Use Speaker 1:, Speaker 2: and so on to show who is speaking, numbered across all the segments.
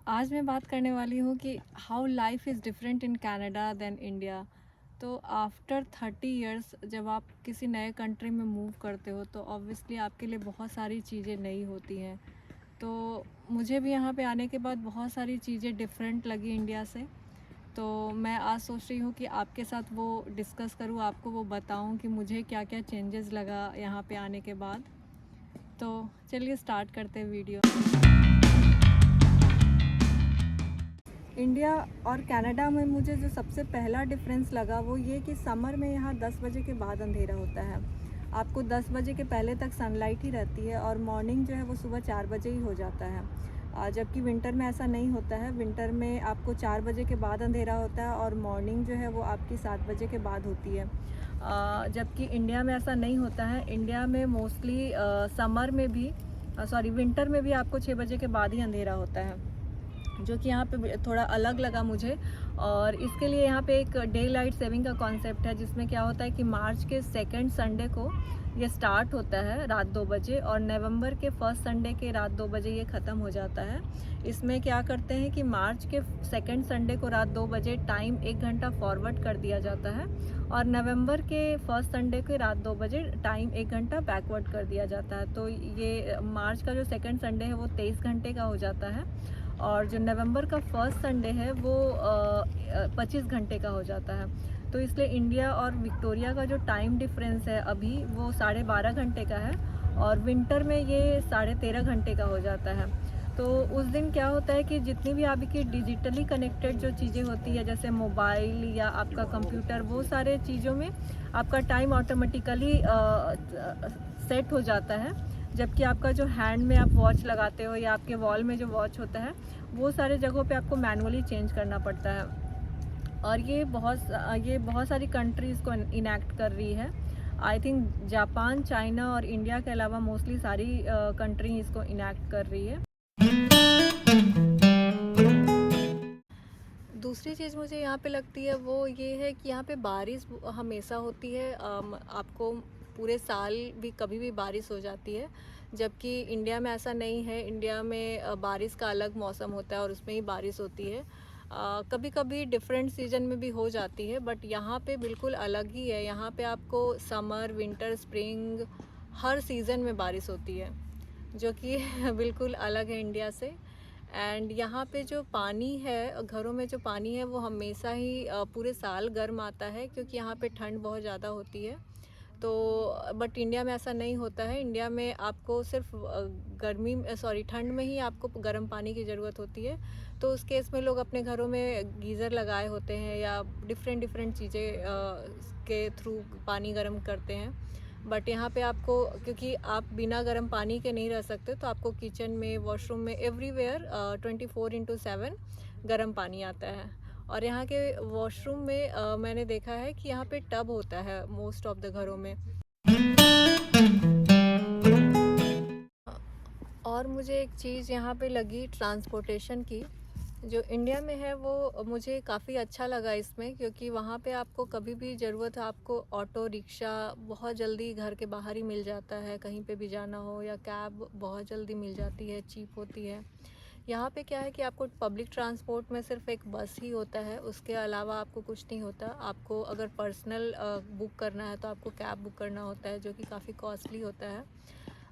Speaker 1: आज मैं बात करने वाली हूँ कि how life is different in Canada than India. तो आफ्टर 30 इयर्स जब आप किसी नए कंट्री में मूव करते हो तो ऑब्वियसली आपके लिए बहुत सारी चीज़ें नई होती हैं। तो मुझे भी यहाँ पे आने के बाद बहुत सारी चीज़ें डिफरेंट लगी इंडिया से। तो मैं आज सोच रही हूँ कि आपके साथ वो डिस्कस करूँ, आपको वो बताऊँ कि मुझे क्या क्या चेंजेस लगा यहाँ पे आने के बाद। तो चलिए स्टार्ट करते हैं वीडियो। इंडिया और कनाडा में मुझे जो सबसे पहला डिफरेंस लगा वो ये कि समर में यहाँ 10 बजे के बाद अंधेरा होता है। आपको 10 बजे के पहले तक सनलाइट ही रहती है और मॉर्निंग जो है वो सुबह 4 बजे ही हो जाता है। जबकि विंटर में ऐसा नहीं होता है। विंटर में आपको 4 बजे के बाद अंधेरा होता है और मॉर्निंग जो है वो आपकी 7 बजे के बाद होती है। जबकि इंडिया में ऐसा नहीं होता है। इंडिया में मोस्टली समर में भी विंटर में भी आपको 6 बजे के बाद ही अंधेरा होता है, जो कि यहाँ पे थोड़ा अलग लगा मुझे। और इसके लिए यहाँ पे एक डे लाइट सेविंग का कॉन्सेप्ट है, जिसमें क्या होता है कि मार्च के सेकंड संडे को ये स्टार्ट होता है रात 2 बजे और नवंबर के फर्स्ट संडे के रात 2 बजे ये ख़त्म हो जाता है। इसमें क्या करते हैं कि मार्च के सेकंड संडे को रात 2 बजे टाइम 1 घंटा फॉरवर्ड कर दिया जाता है और नवंबर के फर्स्ट संडे के रात 2 बजे टाइम 1 घंटा बैकवर्ड कर दिया जाता है। तो ये मार्च का जो सेकंड संडे है वो 23 घंटे का हो जाता है और जो नवंबर का फर्स्ट संडे है वो 25 घंटे का हो जाता है। तो इसलिए इंडिया और विक्टोरिया का जो टाइम डिफरेंस है अभी वो 12.5 घंटे का है और विंटर में ये 13.5 घंटे का हो जाता है। तो उस दिन क्या होता है कि जितनी भी आपकी डिजिटली कनेक्टेड जो चीज़ें होती है, जैसे मोबाइल या आपका कंप्यूटर, वो सारे चीज़ों में आपका टाइम ऑटोमेटिकली सेट हो जाता है। जबकि आपका जो हैंड में आप वॉच लगाते हो या आपके वॉल में जो वॉच होता है वो सारे जगहों पे आपको मैनुअली चेंज करना पड़ता है। और ये बहुत सारी कंट्रीज़ को इनैक्ट कर रही है। आई थिंक जापान, चाइना और इंडिया के अलावा मोस्टली सारी कंट्री इसको इनैक्ट कर रही है। दूसरी चीज़ मुझे यहाँ पे लगती है वो ये है कि यहाँ पे बारिश हमेशा होती है। आपको पूरे साल भी कभी भी बारिश हो जाती है, जबकि इंडिया में ऐसा नहीं है। इंडिया में बारिश का अलग मौसम होता है और उसमें ही बारिश होती है। कभी कभी डिफरेंट सीजन में भी हो जाती है, बट यहाँ पे बिल्कुल अलग ही है। यहाँ पे आपको समर, विंटर, स्प्रिंग हर सीज़न में बारिश होती है, जो कि बिल्कुल अलग है इंडिया से। एंड यहाँ पे जो पानी है, घरों में जो पानी है वो हमेशा ही पूरे साल गर्म आता है, क्योंकि यहाँ पे ठंड बहुत ज़्यादा होती है। तो बट इंडिया में ऐसा नहीं होता है। इंडिया में आपको सिर्फ ठंड में ही आपको गर्म पानी की ज़रूरत होती है। तो उस केस में लोग अपने घरों में गीज़र लगाए होते हैं या डिफरेंट डिफरेंट चीज़ें के थ्रू पानी गर्म करते हैं। बट यहाँ पे आपको, क्योंकि आप बिना गर्म पानी के नहीं रह सकते, तो आपको किचन में, वॉशरूम में, एवरीवेयर 24/7 गर्म पानी आता है। और यहाँ के वॉशरूम में मैंने देखा है कि यहाँ पे टब होता है मोस्ट ऑफ द घरों में। और मुझे एक चीज़ यहाँ पे लगी ट्रांसपोर्टेशन की, जो इंडिया में है वो मुझे काफ़ी अच्छा लगा इसमें, क्योंकि वहाँ पे आपको कभी भी ज़रूरत है आपको ऑटो रिक्शा बहुत जल्दी घर के बाहर ही मिल जाता है, कहीं पे भी जाना हो, या कैब बहुत जल्दी मिल जाती है, चीप होती है। यहाँ पे क्या है कि आपको पब्लिक ट्रांसपोर्ट में सिर्फ एक बस ही होता है, उसके अलावा आपको कुछ नहीं होता। आपको अगर पर्सनल बुक करना है तो आपको कैब बुक करना होता है, जो कि काफ़ी कॉस्टली होता है।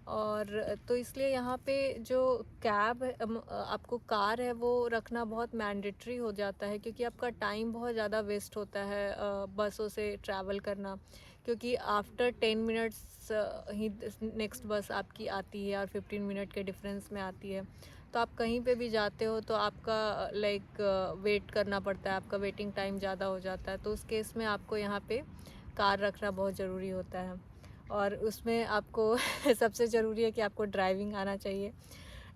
Speaker 1: और तो इसलिए यहाँ पे जो आपको कार है वो रखना बहुत मैंडेटरी हो जाता है, क्योंकि आपका टाइम बहुत ज़्यादा वेस्ट होता है बसों से ट्रैवल करना। क्योंकि आफ्टर 10 मिनट्स ही नेक्स्ट बस आपकी आती है और 15 मिनट के डिफरेंस में आती है। तो आप कहीं पे भी जाते हो तो आपका वेट करना पड़ता है, आपका वेटिंग टाइम ज़्यादा हो जाता है। तो उस केस में आपको यहाँ पे कार रखना बहुत ज़रूरी होता है। और उसमें आपको सबसे ज़रूरी है कि आपको ड्राइविंग आना चाहिए।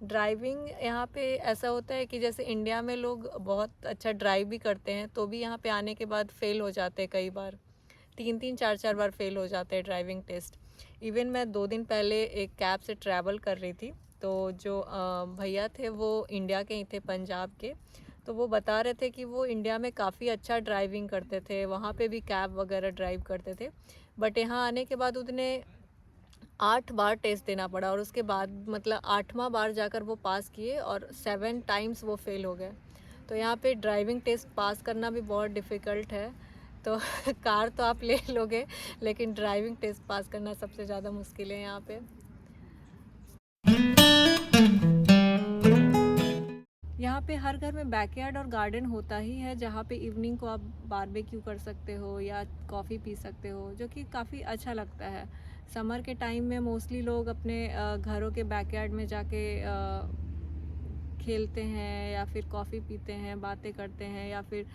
Speaker 1: ड्राइविंग यहाँ पे ऐसा होता है कि जैसे इंडिया में लोग बहुत अच्छा ड्राइव भी करते हैं, तो भी यहाँ पे आने के बाद फेल हो जाते हैं कई बार, 3-3 4-4 बार फेल हो जाते हैं ड्राइविंग टेस्ट। इवन मैं 2 दिन पहले एक कैब से ट्रैवल कर रही थी, तो जो भैया थे वो इंडिया के ही थे, पंजाब के। तो वो बता रहे थे कि वो इंडिया में काफ़ी अच्छा ड्राइविंग करते थे, वहाँ पे भी कैब वगैरह ड्राइव करते थे। बट यहाँ आने के बाद उतने 8 बार टेस्ट देना पड़ा और उसके बाद मतलब 8वां बार जाकर वो पास किए और 7 टाइम्स वो फेल हो गए। तो यहाँ पे ड्राइविंग टेस्ट पास करना भी बहुत डिफ़िकल्ट है। तो कार तो आप ले लोगे, लेकिन ड्राइविंग टेस्ट पास करना सबसे ज़्यादा मुश्किल है यहाँ पे। यहाँ पे हर घर में बैकयार्ड और गार्डन होता ही है, जहाँ पे इवनिंग को आप बारबेक्यू कर सकते हो या कॉफ़ी पी सकते हो, जो कि काफ़ी अच्छा लगता है। समर के टाइम में मोस्टली लोग अपने घरों के बैकयार्ड में जाके खेलते हैं या फिर कॉफ़ी पीते हैं, बातें करते हैं, या फिर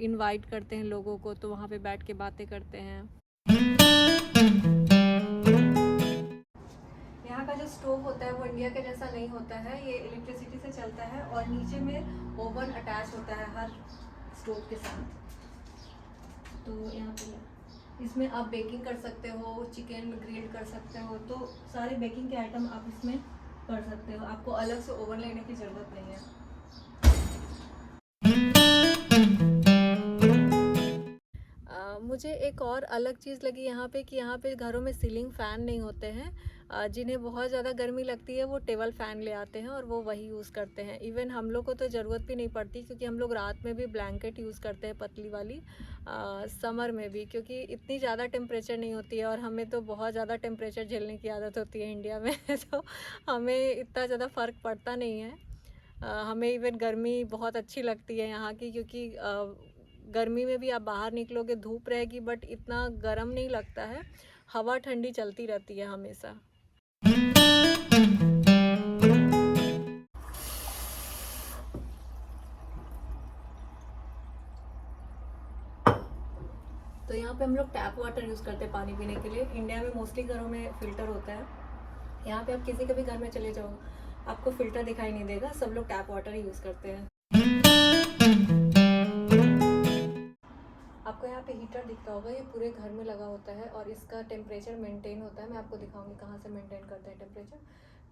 Speaker 1: इनवाइट करते हैं लोगों को, तो वहाँ पे बैठ के बातें करते हैं। यहाँ का जो स्टोव होता है वो इंडिया के जैसा नहीं होता है, ये इलेक्ट्रिसिटी से चलता है और नीचे में ओवन अटैच होता है हर स्टोव के साथ। तो यहाँ पे इसमें आप बेकिंग कर सकते हो, चिकन ग्रिल कर सकते हो, तो सारे बेकिंग के आइटम आप इसमें कर सकते हो, आपको अलग से ओवन लेने की ज़रूरत नहीं है। मुझे एक और अलग चीज़ लगी यहाँ पे कि यहाँ पे घरों में सीलिंग फ़ैन नहीं होते हैं। जिन्हें बहुत ज़्यादा गर्मी लगती है वो टेबल फ़ैन ले आते हैं और वो वही यूज़ करते हैं। इवन हम लोग को तो ज़रूरत भी नहीं पड़ती, क्योंकि हम लोग रात में भी ब्लैंकेट यूज़ करते हैं, पतली वाली, समर में भी, क्योंकि इतनी ज़्यादा टेम्परेचर नहीं होती है और हमें तो बहुत ज़्यादा टेम्परेचर झेलने की आदत होती है इंडिया में। तो हमें इतना ज़्यादा फ़र्क पड़ता नहीं है। हमें इवन गर्मी बहुत अच्छी लगती है यहाँ की, क्योंकि गर्मी में भी आप बाहर निकलोगे धूप रहेगी बट इतना गर्म नहीं लगता है, हवा ठंडी चलती रहती है हमेशा। तो यहाँ पे हम लोग टैप वाटर यूज़ करते हैं पानी पीने के लिए। इंडिया में मोस्टली घरों में फ़िल्टर होता है, यहाँ पे आप किसी के भी घर में चले जाओ आपको फ़िल्टर दिखाई नहीं देगा, सब लोग टैप वाटर ही यूज़ करते हैं। आपको यहाँ पे हीटर दिखता होगा, ये पूरे घर में लगा होता है और इसका टेम्परेचर मेंटेन होता है। मैं आपको दिखाऊंगी कहाँ से मेंटेन करते हैं टेम्परेचर।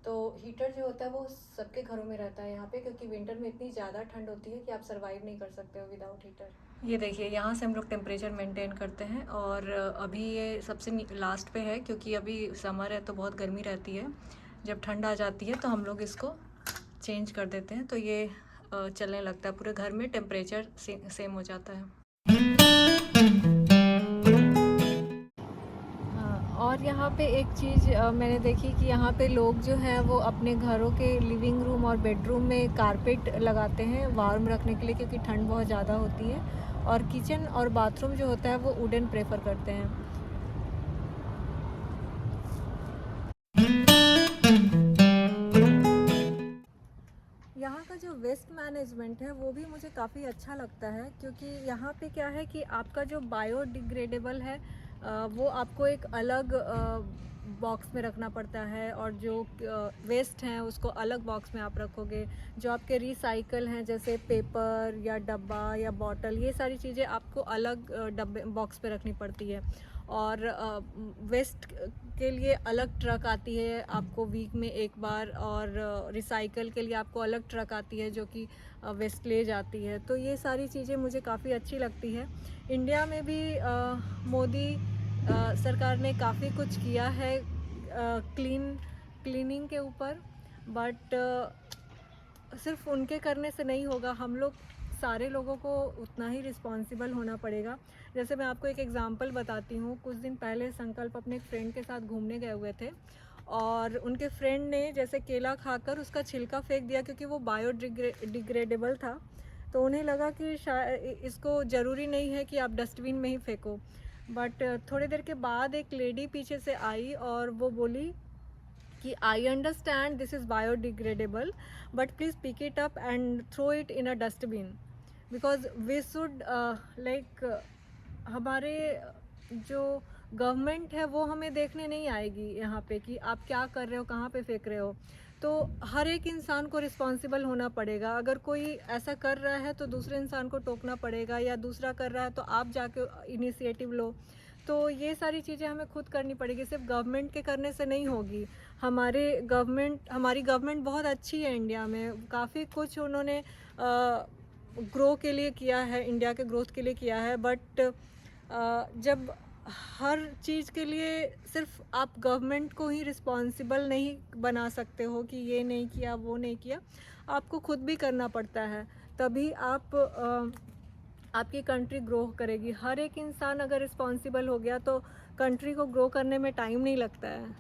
Speaker 1: तो हीटर जो होता है वो सबके घरों में रहता है यहाँ पे, क्योंकि विंटर में इतनी ज़्यादा ठंड होती है कि आप सर्वाइव नहीं कर सकते हो विदाउट हीटर। ये देखिए, यहाँ से हम लोग टेम्परेचर मेंटेन करते हैं और अभी ये सबसे लास्ट पे है, क्योंकि अभी समर है तो बहुत गर्मी रहती है। जब ठंड आ जाती है तो हम लोग इसको चेंज कर देते हैं, तो ये चलने लगता है, पूरे घर में टेम्परेचर सेम हो जाता है। और यहाँ पे एक चीज़ मैंने देखी कि यहाँ पे लोग जो है वो अपने घरों के लिविंग रूम और बेडरूम में कारपेट लगाते हैं वार्म रखने के लिए, क्योंकि ठंड बहुत ज़्यादा होती है, और किचन और बाथरूम जो होता है वो वुडन प्रेफर करते हैं। यहाँ का जो वेस्ट मैनेजमेंट है वो भी मुझे काफ़ी अच्छा लगता है, क्योंकि यहाँ पे क्या है कि आपका जो बायोडिग्रेडेबल है वो आपको एक अलग बॉक्स में रखना पड़ता है, और जो वेस्ट हैं उसको अलग बॉक्स में आप रखोगे। जो आपके रिसाइकल हैं जैसे पेपर या डब्बा या बॉटल, ये सारी चीज़ें आपको अलग डब्बे बॉक्स पे रखनी पड़ती है। और वेस्ट के लिए अलग ट्रक आती है आपको वीक में एक बार, और रिसाइकल के लिए आपको अलग ट्रक आती है जो कि वेस्ट ले जाती है। तो ये सारी चीज़ें मुझे काफ़ी अच्छी लगती है। इंडिया में भी मोदी सरकार ने काफ़ी कुछ किया है क्लीनिंग के ऊपर, बट सिर्फ उनके करने से नहीं होगा, हम लोग सारे लोगों को उतना ही रिस्पॉन्सिबल होना पड़ेगा। जैसे मैं आपको एक एग्ज़ाम्पल बताती हूँ। कुछ दिन पहले संकल्प अपने एक फ्रेंड के साथ घूमने गए हुए थे, और उनके फ्रेंड ने जैसे केला खाकर उसका छिलका फेंक दिया, क्योंकि वो बायोडिग्रेडेबल था। तो उन्हें लगा कि शायद इसको ज़रूरी नहीं है कि आप डस्टबिन में ही फेंको, बट थोड़ी देर के बाद एक लेडी पीछे से आई और वो बोली कि I understand this is biodegradable, but please pick it up and throw it in a dustbin, because we should like हमारे जो गवर्नमेंट है वो हमें देखने नहीं आएगी यहाँ पे कि आप क्या कर रहे हो, कहाँ पे फेंक रहे हो। तो हर एक इंसान को रिस्पॉन्सिबल होना पड़ेगा। अगर कोई ऐसा कर रहा है तो दूसरे इंसान को टोकना पड़ेगा, या दूसरा कर रहा है तो आप जाके इनिशिएटिव लो। तो ये सारी चीज़ें हमें खुद करनी पड़ेगी, सिर्फ गवर्नमेंट के करने से नहीं होगी। हमारी गवर्नमेंट बहुत अच्छी है, इंडिया में काफ़ी कुछ उन्होंने ग्रो के लिए किया है, इंडिया के ग्रोथ के लिए किया है, बट जब हर चीज़ के लिए सिर्फ आप गवर्नमेंट को ही रिस्पॉन्सिबल नहीं बना सकते हो कि ये नहीं किया वो नहीं किया, आपको खुद भी करना पड़ता है, तभी आपकी कंट्री ग्रो करेगी। हर एक इंसान अगर रिस्पॉन्सिबल हो गया तो कंट्री को ग्रो करने में टाइम नहीं लगता है।